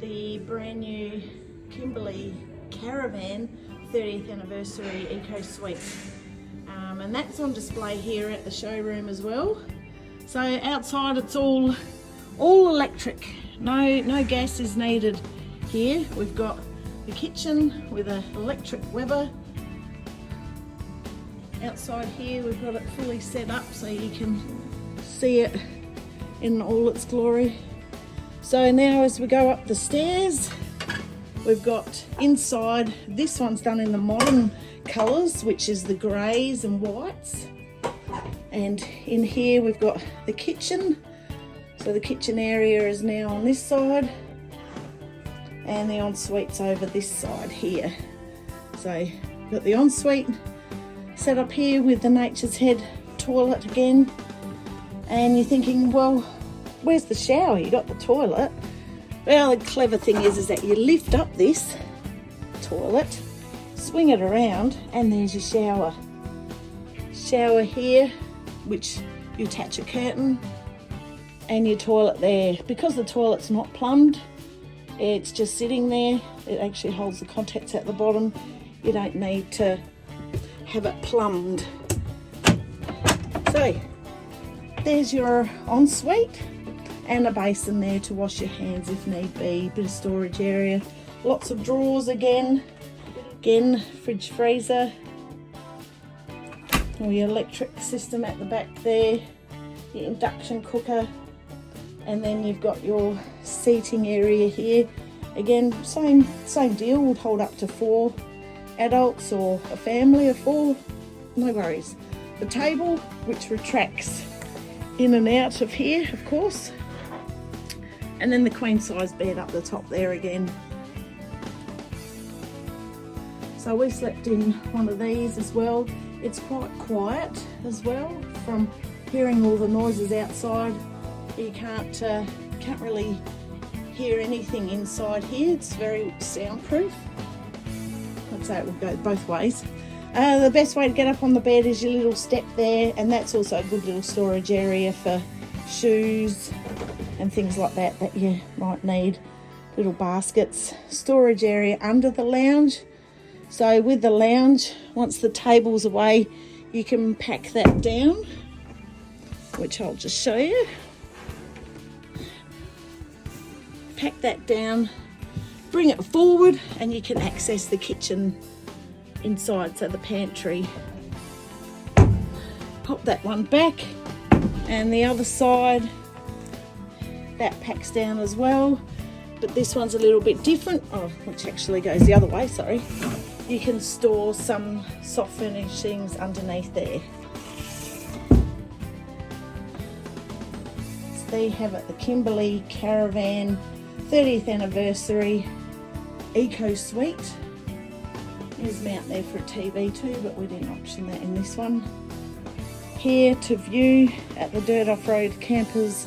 the brand new Kimberley Caravan 30th anniversary Eco Suite, and that's on display here at the showroom as well. So outside it's all electric, no gas is needed here. We've got the kitchen with an electric Weber. Outside here we've got it fully set up so you can see it in all its glory. So now as we go up the stairs, we've got inside, this one's done in the modern colours, which is the greys and whites. And in here we've got the kitchen. So the kitchen area is now on this side and the ensuite's over this side here. So we've got the ensuite set up here with the Nature's Head toilet again. And you're thinking, well, where's the shower? You got the toilet. Well, the clever thing is that you lift up this toilet, swing it around, and there's your shower. Shower here, which you attach a curtain, and your toilet there. Because the toilet's not plumbed, it's just sitting there. It actually holds the contacts at the bottom. You don't need to have it plumbed. So there's your ensuite and a basin there to wash your hands if need be. Bit of storage area, lots of drawers again, fridge, freezer, or your electric system at the back there, your induction cooker, and then you've got your seating area here. Again, same deal, would hold up to 4 adults or a family of 4, no worries. The table, which retracts in and out of here, of course, and then the queen size bed up the top there again. So we slept in one of these as well. It's quite quiet as well, from hearing all the noises outside. You can't really hear anything inside here. It's very soundproof. I'd say it will go both ways. The best way to get up on the bed is your little step there, and that's also a good little storage area for shoes and things like that that you might need. Little baskets. Storage area under the lounge. So with the lounge, once the table's away, you can pack that down, which I'll just show you. Pack that down, bring it forward, and you can access the kitchen inside, so the pantry. Pop that one back, and the other side, that packs down as well, but this one's a little bit different, which actually goes the other way, sorry. You can store some soft furnishings underneath there. So there you have it, the Kimberley Caravan 30th anniversary Eco Suite. There's a mount there for a TV too, but we didn't option that in this one. Here to view at the Dirt Off-Road Campers